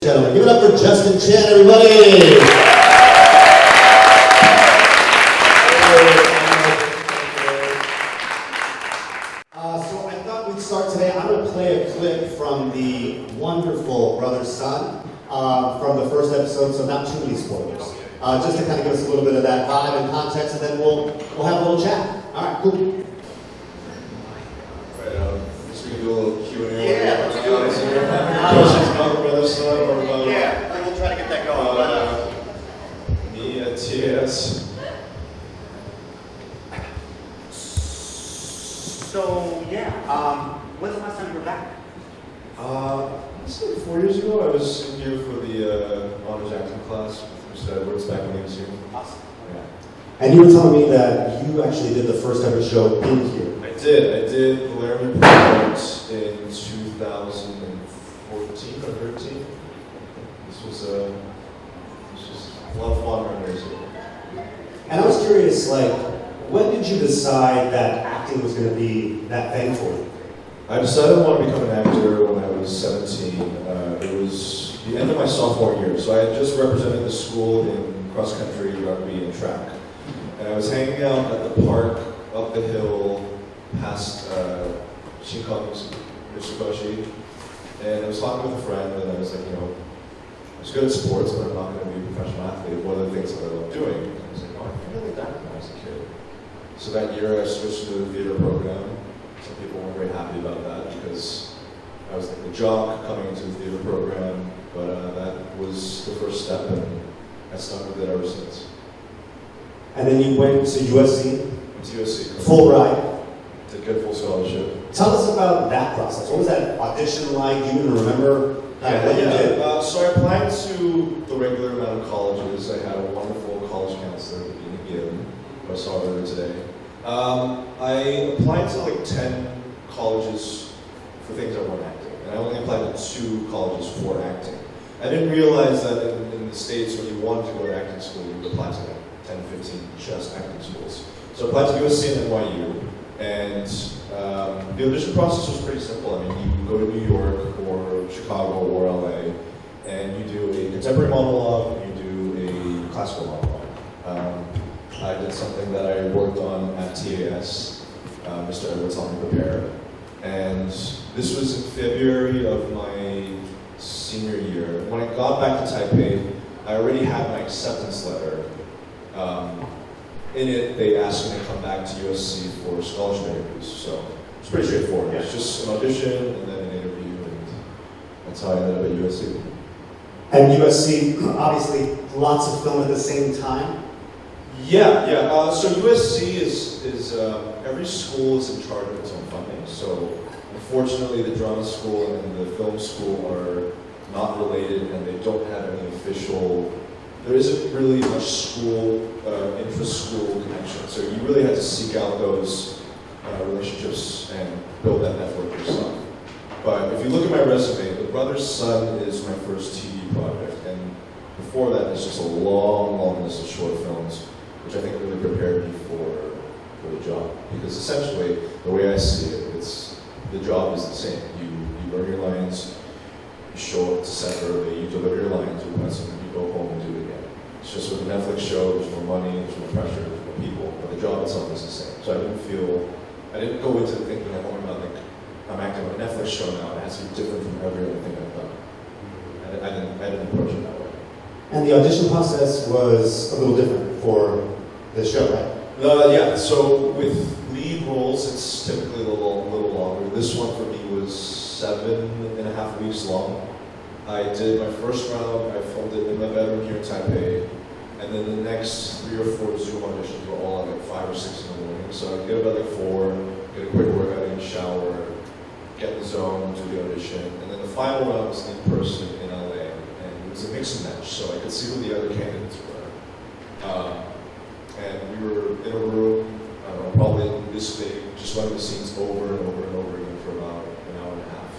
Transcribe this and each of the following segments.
gentlemen. Give it up for Justin Chien, everybody! So I thought we'd start today. I'm going to play a clip from the wonderful brother-son from the first episode, so not too many spoilers. Just to kind of give us a little bit of that vibe and context, and then we'll have a little chat. All right, cool. Just we can do a little Q&A. Yeah, let's do it. Questions about the brother-son or about... Yeah, we'll try to get that going. Me at TAS. So, yeah, when's the last time you were back? Let's say 4 years ago, I was in here for the honors acting class with Mr. Edwards back in the museum. Awesome. Yeah. And you were telling me that you actually did the first ever show in here. I did the Laramie Project in 2014 or 13. This was a lot of fun memories. And I was curious, like, when did you decide that acting was going to be that thing for you? I decided I wanted to become an actor when I was 17. It was the end of my sophomore year, so I had just represented the school in cross-country, rugby, and track. And I was hanging out at the park up the hill past Chien, Mitsubishi, and I was talking with a friend, and I was like, I was good at sports, but I'm not going to be a professional athlete. What are the things that I love doing? And I was like, I think I did that when I was a kid. So that year I switched to the theater program. Some people weren't very happy about that because I was like the jock coming into the theater program, but that was the first step, and I stuck with it ever since. And then you went to USC? Went to USC. Full ride? Did get full scholarship. Tell us about that process. What was that audition like? Do you even remember what you did? So I applied to the regular amount of colleges. I had a wonderful college counselor, who I saw earlier today. I applied to like 10 colleges for things that weren't acting, and I only applied to 2 colleges for acting. I didn't realize that in the States, when you wanted to go to acting school, you would apply to like 10, 15 just acting schools. So I applied to USC and NYU, and the audition process was pretty simple. I mean, you go to New York or Chicago or LA, and you do a contemporary monologue, and you do a classical monologue. I did something that I worked on at TAS. Mr. Edwards helped me prepare. And this was in February of my senior year. When I got back to Taipei, I already had my acceptance letter. In it, they asked me to come back to USC for scholarship interviews. So it's pretty straightforward. It's just an audition and then an interview, and that's how I ended up at USC. And USC, obviously, lots of film at the same time. Yeah. So USC is every school is in charge of its own funding. So unfortunately, the drama school and the film school are not related, and they don't have any official. There isn't really much school intra-school connection. So you really have to seek out those relationships and build that network yourself. But if you look at my resume, The Brother's Son is my first TV project, and before that, it's just a long list of short films, which I think really prepared me for the job. Because essentially, the way I see it, the job is the same. You learn your lines, you show up to set early, you deliver your lines, you press them, and you go home and do it again. It's just with a Netflix show, there's more money, there's more pressure, there's more people, but the job itself is the same. So I didn't go into thinking like, oh my God, like, I'm acting on a Netflix show now, it has to be different from every other thing I've done. I didn't approach it that way. And the audition process was a little different for the show, right? Yeah, so with lead roles, it's typically a little longer. This one for me was 7.5 weeks long. I did my first round, I filmed it in my bedroom here in Taipei, and then the next 3 or 4 Zoom auditions were all at like 5 or 6 in the morning. So I'd get up at like 4, get a quick workout in the shower, get in the zone, do the audition, and then the final round was in person in LA, and it was a mix and match, so I could see who the other candidates were. And we were in a room, I don't know, probably this big, just running the scenes over and over and over again for about an hour and a half.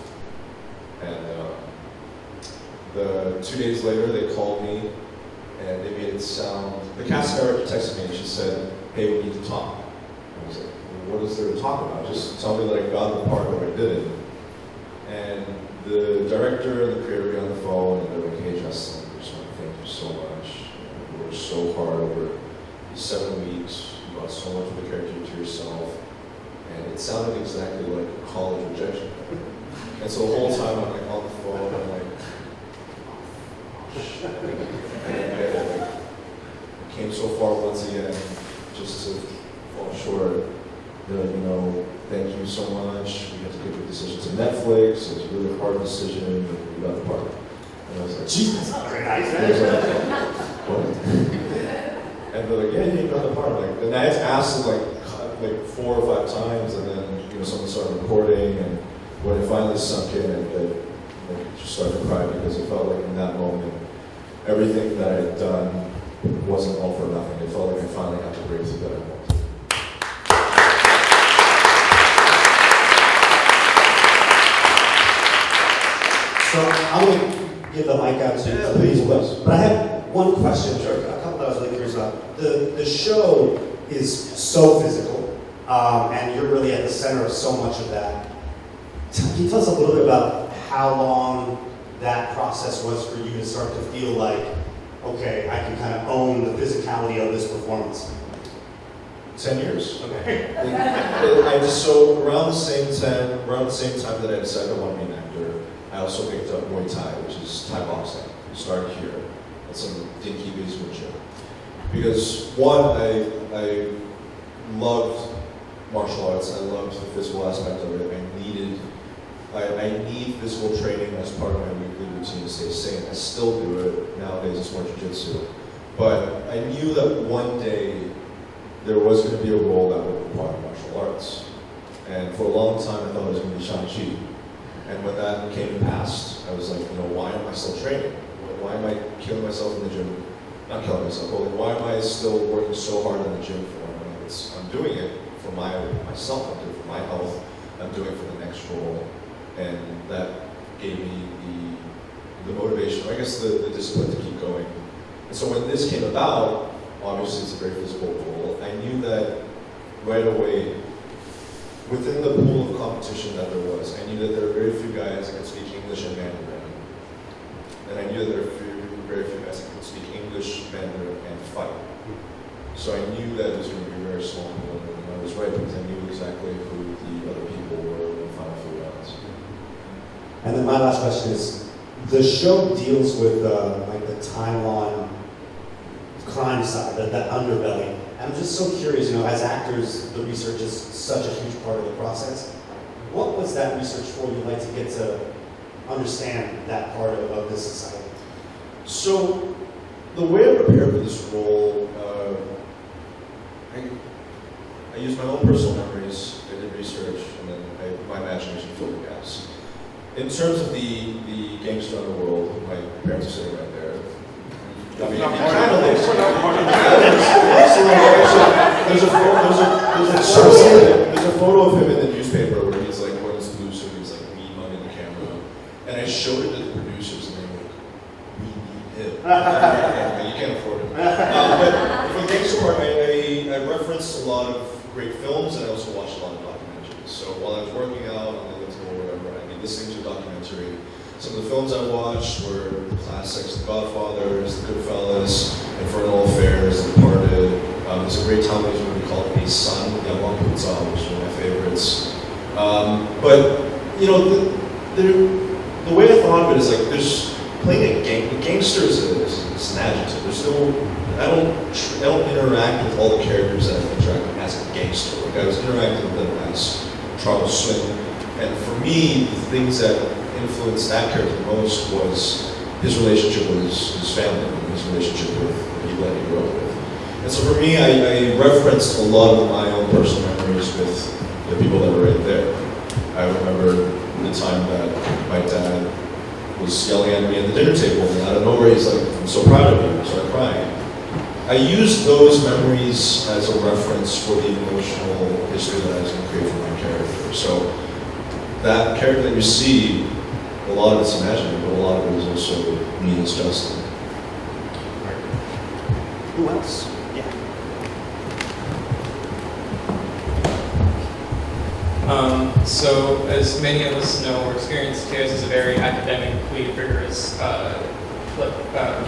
And 2 days later, they called me, and they made it sound, the casting director texted me and she said, hey, we need to talk. And I was like, well, what is there to talk about? Just tell me that I got the part or I didn't. And the director and the creator got on the phone, and they're like, it sounded exactly like college rejection. And so the whole time I'm like on the phone, I'm like, and I came so far once again, just to fall short. They're like, thank you so much. We have to give the decision to Netflix. It was a really hard decision, and we got the part. And I was like, Jesus, not very nice. I was like, what? And they're like, yeah, you got the part. Like, and I had to ask them like 4 or 5 times, and then someone started recording, and when it finally sunk in, I just started to cry because it felt like in that moment, everything that I had done wasn't all for nothing. It felt like I finally had the breakthrough that I wanted. So I'm going to give the mic out to please, but I have one question, a couple that I was really curious about. The show is so physical, and you're really at the center of so much of that. Can you tell us a little bit about how long that process was for you to start to feel like, okay, I can kind of own the physicality of this performance? 10 years. Okay. So around the same time that I decided I want to be an actor, I also picked up Muay Thai, which is Thai boxing. Started here at some dinky basement gym. Because one, I loved martial arts. I loved the physical aspect of it. I need physical training as part of my weekly routine to stay sane. I still do it. Nowadays it's more jiu-jitsu. But I knew that one day there was going to be a role that would require martial arts. And for a long time I thought it was going to be Shang-Chi. And when that came to pass, I was like, why am I still training? Why am I killing myself in the gym? Not killing myself, but why am I still working so hard in the gym for? I'm doing it for myself, I'm doing it for my health, I'm doing it for the next role. And that gave me the motivation, I guess the discipline to keep going. And so when this came about, obviously it's a very physical role, I knew that right away, within the pool of competition that there was, I knew that there were very few guys that could speak English and Mandarin. And I knew that there were very few guys that could speak English, Mandarin, and fight. So I knew that it was going to be a very small pool, and I was right because I knew exactly who the other people were in the final few rounds. And then my last question is, the show deals with like the Taiwan crime side, that underbelly. And I'm just so curious, as actors, the research is such a huge part of the process. What was that research for? You'd like to get to understand that part of this society? So, the way I prepared for this role, I used my own personal memories, I did research, and then my imagination filled the gaps. In terms of the gangster underworld, my parents are sitting right there. I mean, kind of looks. There's a photo of him in the newspaper where he's like wearing this blue suit, he's like me mugging the camera, and I showed it to the producers, and they were like, "We need him. You can't afford him." But for the gangster part, I referenced a lot of great films, and I also watched a lot of documentaries. So while I was working out on the Elliptical or whatever, I'd be listening to a documentary. Some of the films I watched were the classics, The Godfathers, The Goodfellas, Infernal Affairs, The Departed. There's a great television movie called A Son with Alum, which is one of my favorites. But the way I thought of it is like there's playing a gangster is an adjective. There's no I don't interact with all the characters that I've interacted with as a gangster. Like I was interacting with them as Charles Swin, and for me, the things that influenced that character the most was his relationship with his family, and his relationship with the people that he grew up with. And so for me, I referenced a lot of my own personal memories with the people that were right there. I remember the time that my dad was yelling at me at the dinner table, and out of nowhere he's like, "I'm so proud of you," I started crying. I used those memories as a reference for the emotional history that I was going to create for my character. So that character that you see, a lot of it's imaginary, but a lot of it is also me as Justin. Who else? Yeah. So, as many of us know or experience, TAS is a very academically rigorous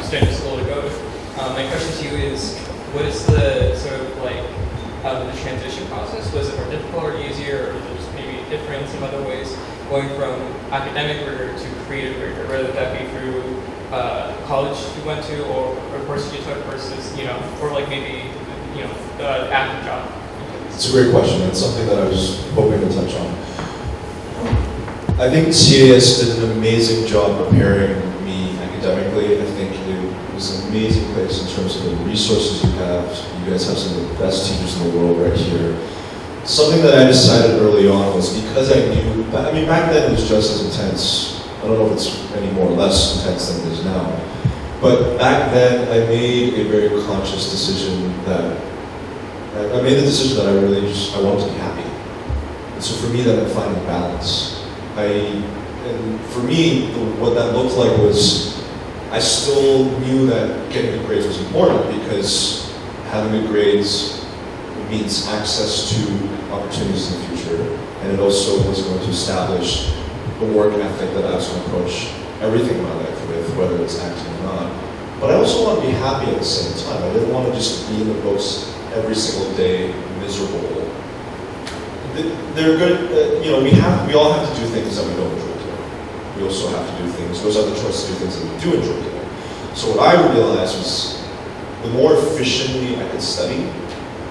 standard school to go to. My question to you is, what is the sort of like the transition process? Was it more difficult or easier, or was it maybe different in some other ways, going from academic rigor to creative rigor, whether that be through college you went to or courses you took versus, or like maybe, the active job? It's a great question. It's something that I was hoping to touch on. I think TAS did an amazing job preparing me academically. I think it was an amazing place in terms of the resources you have. You guys have some of the best teachers in the world right here. Something that I decided early on was because I knew, back then it was just as intense. I don't know if it's any more or less intense than it is now. But back then I made a very conscious decision that, I made the decision that I wanted to be happy. And so for me that meant finding balance. And for me, what that looked like was, I still knew that getting good grades was important because having good grades means access to opportunities in the future, and it also was going to establish the work ethic that I was going to approach everything in my life with, whether it's acting or not. But I also want to be happy at the same time. I didn't want to just be in the books every single day miserable. They're good, we all have to do things that we don't enjoy doing. We also have to do things, those are the choices to do things that we do enjoy doing. So what I realized was, the more efficiently I could study,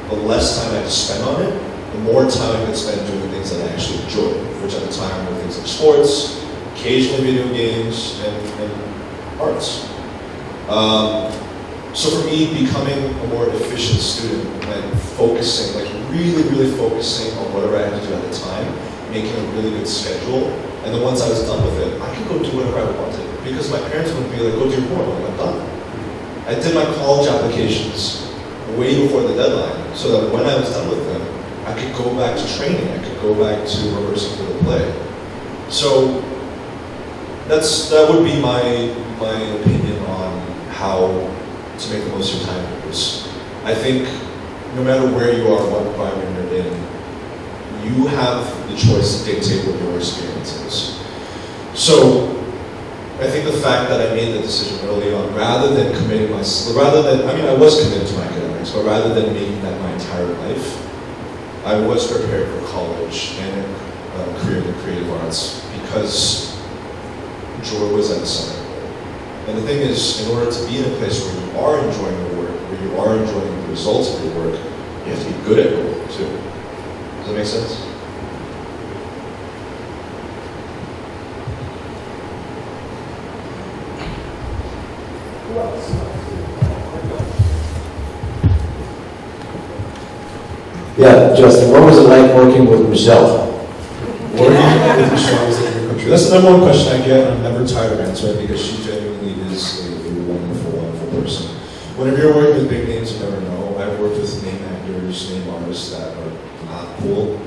the less time I had to spend on it, the more time I could spend doing the things that I actually enjoyed, which at the time were things like sports, occasionally video games, and arts. So for me, becoming a more efficient student meant focusing, like really, really focusing on whatever I had to do at the time, making a really good schedule, and then once I was done with it, I could go do whatever I wanted. Because my parents would be like, go do your homework, I'm done. I did my college applications way before the deadline, so that when I was done with them, I could go back to training, I could go back to rehearsing for the play. So that would be my opinion on how to make the most of your time years. I think no matter where you are, what environment you're in, you have the choice to dictate what your experience is. So I think the fact that I made the decision early on, rather than I was committed to my academics, but rather than making that my entire life, I was prepared for college and a career in the creative arts because joy was at the center. And the thing is, in order to be in a place where you are enjoying the work, where you are enjoying the results of your work, you have to be good at your work too. Does that make sense? Yeah, Justin, what was it like working with Michelle? Working with Chien was in your country. That's the number one question I get, and I'm never tired of answering because she genuinely is a wonderful, wonderful person. Whenever you're working with big names, you never know. I've worked with name actors, name artists that are not cool,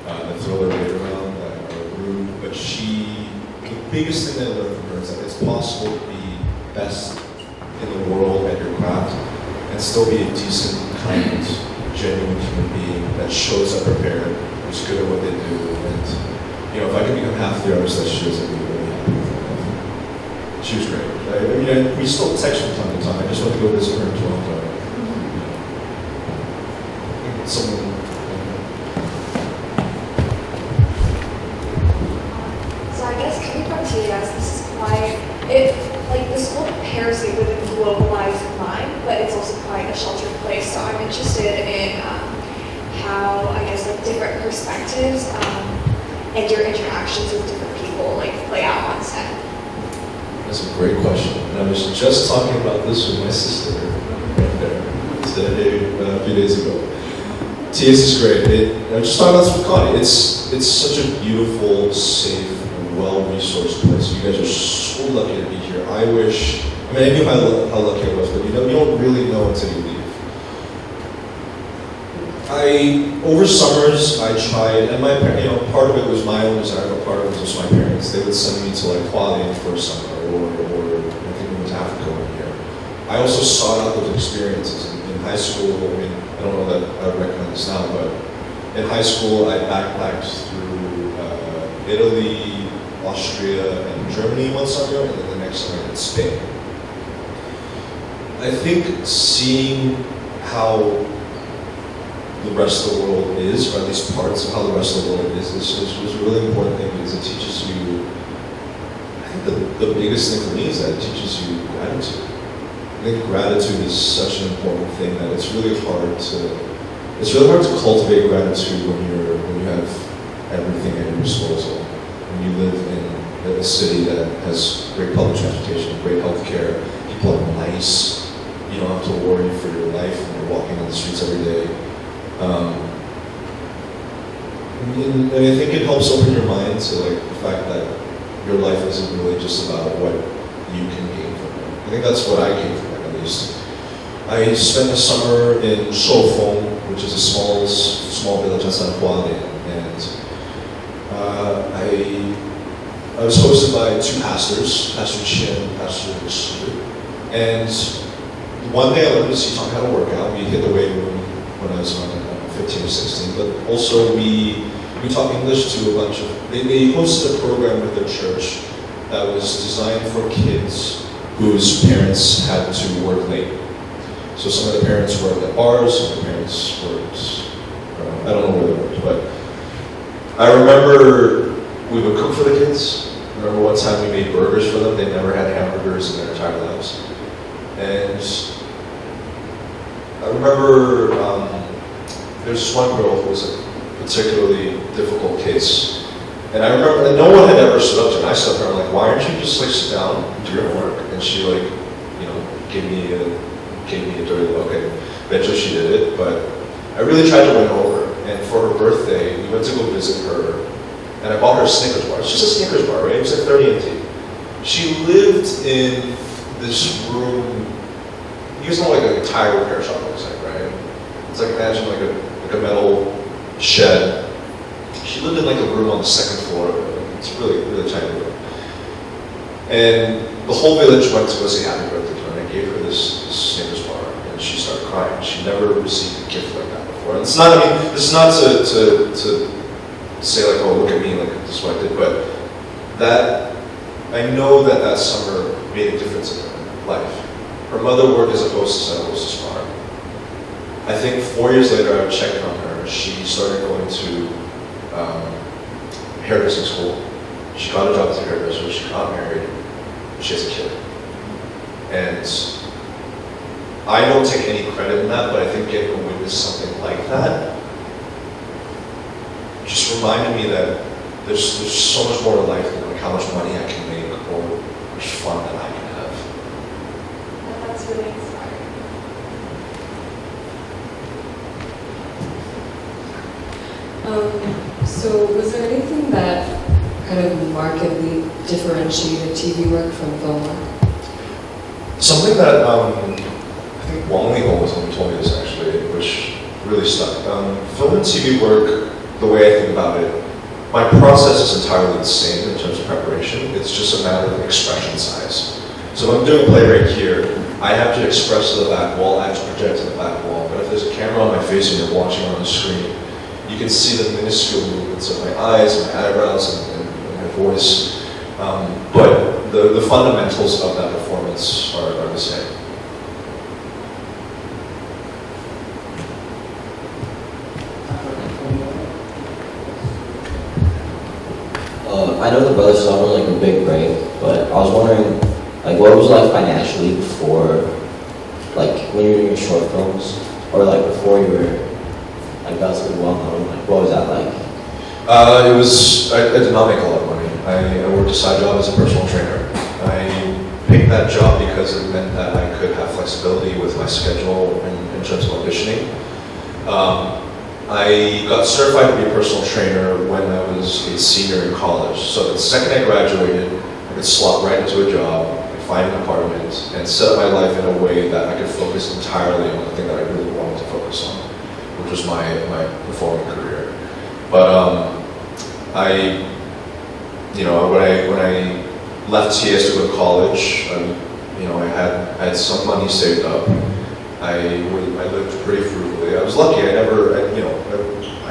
that throw their weight around, that are rude. But the biggest thing that I learned from her is that it's possible to be best in the world at your craft and still be a decent, kind, genuine human being that shows up prepared, who's good at what they do, and if I could become half the artist that she is, I'd be really happy with her. She was great. We still text from time to time. I just went to go visit her in Toronto. So I guess coming from TAS, this is quite, the school prepares you with a globalized mind, but it's also quite a sheltered place. So I'm interested in how, I guess, different perspectives and your interactions with different people play out on set. That's a great question. And I was just talking about this with my sister right there today, a few days ago. TAS is great. I just talked about this with Connie. It's such a beautiful, safe, well-resourced place. You guys are so lucky to be here. I knew how lucky I was, but you don't really know until you leave. Over summers, I tried, and part of it was my own desire, but part of it was just my parents. They would send me to Kuala for a summer, or I think we went to Africa one year. I also sought out those experiences in high school. I don't know that I would recommend this now, but in high school, I backpacked through Italy, Austria, and Germany one summer, and then the next summer in Spain. I think seeing how the rest of the world is, or at least parts of how the rest of the world is a really important thing because it teaches you, I think the biggest thing for me is that it teaches you gratitude. I think gratitude is such an important thing that it's really hard to cultivate gratitude when you have everything at your disposal. When you live in a city that has great public transportation, great healthcare, people are nice, you don't have to worry for your life when you're walking on the streets every day. And I think it helps open your mind to like the fact that your life isn't really just about what you can gain from it. I think that's what I gained from it, at least. I spent the summer in Shoufeng, which is a small village outside of Hualien, and I was hosted by two pastors, Pastor Chien and Pastor Chien. And one day I learned to teach on how to work out. We hit the weight room when I was 15 or 16, but also we taught English to a bunch of, they hosted a program with their church that was designed for kids whose parents had to work late. So some of the parents worked at bars, some of the parents worked, I don't know where they worked, but I remember we would cook for the kids. I remember one time we made burgers for them. They never had hamburgers in their entire lives. And I remember there's this one girl who was a particularly difficult case. And I remember that no one had ever stood up to her. And I stood up to her and I'm like, why aren't you just like sit down and do your work? And she like, you know, gave me a dirty look, and eventually she did it. But I really tried to win her over. And for her birthday, we went to go visit her, and I bought her a Snickers bar. It's just a Snickers bar, right? It was like 30 NT. She lived in this room. You guys know like a tire repair shop looks like, right? It's like, imagine like a metal shed. She lived in like a room on the second floor of it. It's a really, really tiny room. And the whole village went to go say happy birthday to her, and I gave her this Snickers bar, and she started crying. She never received a gift like that before. And it's not, I mean, this is not to say like, oh, look at me, like this is what I did, but that, I know that summer made a difference in her life. Her mother worked as a hostess at a hostess bar. I think 4 years later, I checked on her. She started going to hairdressing school. She got a job as a hairdresser. She got married. She has a kid. And I don't take any credit in that, but I think getting to witness something like that just reminded me that there's so much more to life than like how much money I can make or how much fun that I can have. That's really inspiring. So was there anything that kind of markedly differentiated TV work from film work? Something that I think Wang Liho was the one who told me this actually, which really stuck. Film and TV work, the way I think about it, my process is entirely the same in terms of preparation. It's just a matter of expression size. So if I'm doing a play right here, I have to express to the back wall, I have to project to the back wall. But if there's a camera on my face and you're watching on the screen, you can see the minuscule movements of my eyes, my eyebrows, and my voice. But the fundamentals of that performance are the same. I know the Brothers Son was like a big break, but I was wondering, like, what it was like financially before, like, when you were doing your short films, or like before you were like relatively well known. Like, what was that like? I did not make a lot of money. I worked a side job as a personal trainer. I picked that job because it meant that I could have flexibility with my schedule in terms of auditioning. I got certified to be a personal trainer when I was a senior in college. So the second I graduated, I could slot right into a job, find an apartment, and set up my life in a way that I could focus entirely on the thing that I really wanted to focus on, which was my performing career. But when I left TAS to go to college, I had some money saved up. I lived pretty frugally. I was lucky. I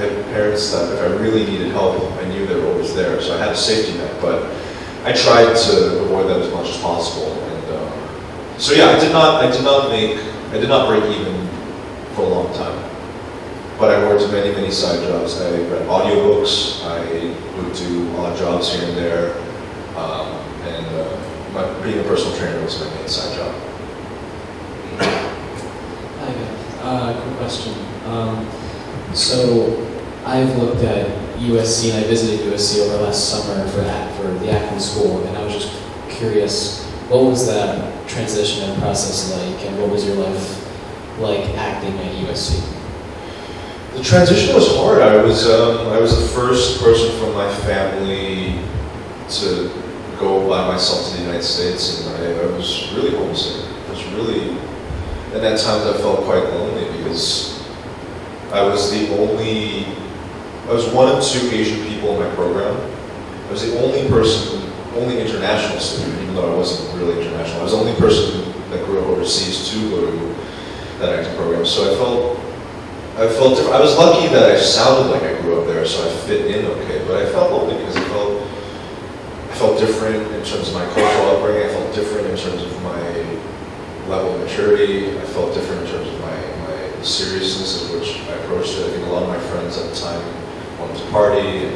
had parents that if I really needed help, I knew they were always there. So I had a safety net, but I tried to avoid that as much as possible. And so yeah, I did not break even for a long time. but I worked many, many side jobs. I read audiobooks, I would do odd jobs here and there, being a personal trainer was my main side job. Hi, quick question. So I've looked at USC and I visited USC over last summer for the acting school, and I was just curious, what was that transition and process like, and what was your life like acting at USC? The transition was hard. I was the first person from my family to go by myself to the United States, and I was really homesick. At that time I felt quite lonely because I was one of two Asian people in my program. I was the only international student, even though I wasn't really international. I was the only person that grew up overseas to go to that acting program. So I felt different. I was lucky that I sounded like I grew up there, so I fit in okay. But I felt lonely because I felt different in terms of my cultural upbringing. I felt different in terms of my level of maturity. I felt different in terms of my seriousness in which I approached it. I think a lot of my friends at the time wanted to party and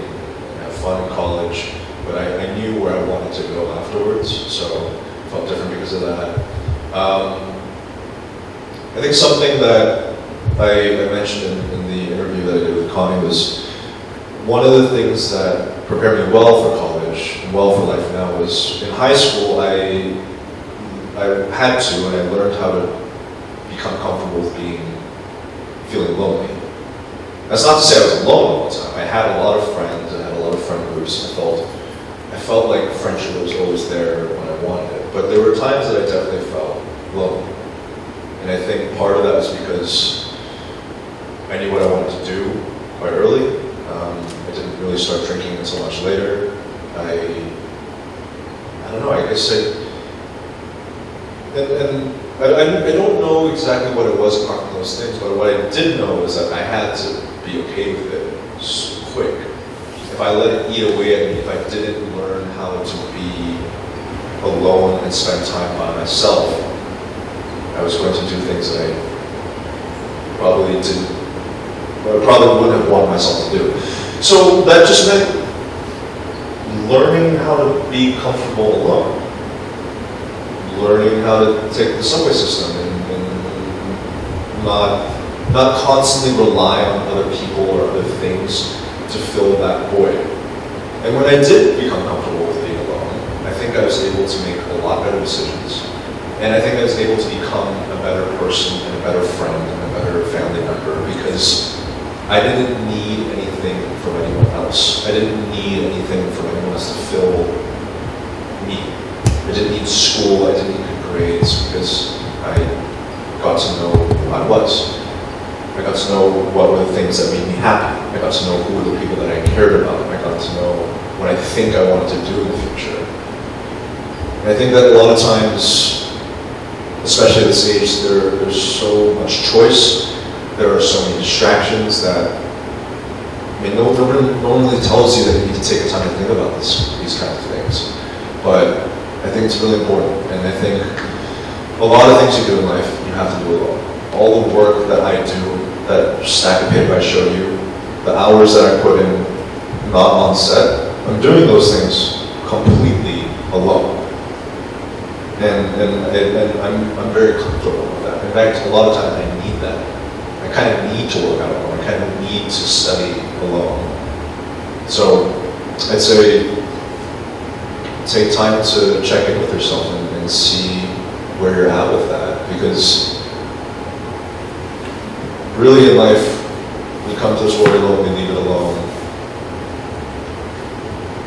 have fun in college, but I knew where I wanted to go afterwards, so I felt different because of that. I think something that I mentioned in the interview that I did with Connie was one of the things that prepared me well for college and well for life now was in high school I had to, and I learned how to become comfortable with feeling lonely. That's not to say I was alone all the time. I had a lot of friends, I had a lot of friend groups. I felt like friendship was always there when I wanted it. But there were times that I definitely felt lonely. And I think part of that is because I knew what I wanted to do quite early. I didn't really start drinking until much later. I don't know, I guess I don't know exactly what it was apart from those things, but what I did know is that I had to be okay with it quick. If I let it eat away at me, if I didn't learn how to be alone and spend time by myself, I was going to do things that I probably wouldn't have wanted myself to do. So that just meant learning how to be comfortable alone. Learning how to take the subway system and not constantly rely on other people or other things to fill that void. And when I did become comfortable with being alone, I think I was able to make a lot better decisions. And I think I was able to become a better person and a better friend and a better family member because I didn't need anything from anyone else. I didn't need anything from anyone else to fill me. I didn't need school, I didn't need good grades because I got to know who I was. I got to know what were the things that made me happy. I got to know who were the people that I cared about. I got to know what I think I wanted to do in the future. And I think that a lot of times, especially at this age, there's so much choice. There are so many distractions that, no one really tells you that you need to take the time to think about these kinds of things. But I think it's really important, and I think a lot of things you do in life, you have to do alone. All the work that I do, that stack of paper I showed you, the hours that I put in not on set, I'm doing those things completely alone. And I'm very comfortable with that. In fact, a lot of times I need that. I kind of need to work out alone. I kind of need to study alone. So I'd say take time to check in with yourself and see where you're at with that, because really in life, we come to this world alone, we leave it alone.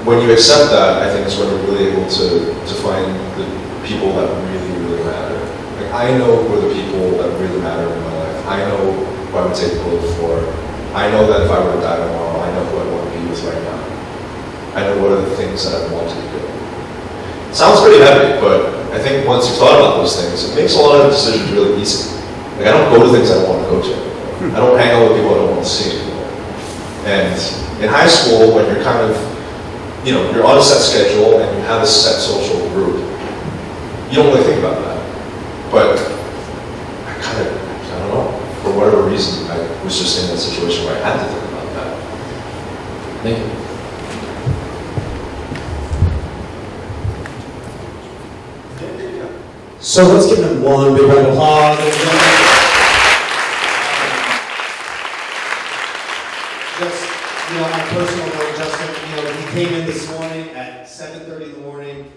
When you accept that, I think is when we're really able to find the people that really, really matter. Like, I know who are the people that really matter in my life. I know who I would take a bullet for. I know that if I were to die tomorrow, I know who I want to be with right now. I know what are the things that I want to be doing. It sounds pretty heavy, but I think once you've thought about those things, it makes a lot of decisions really easy. Like, I don't go to things I don't want to go to. I don't hang out with people I don't want to see anymore. And in high school, when you're kind of, you're on a set schedule and you have a set social group, you don't really think about that. But I don't know, for whatever reason, I was just in that situation Thank you. So let's give him one big round of applause. Just, on a personal note, Justin, he came in this morning at 7:30 in the morning.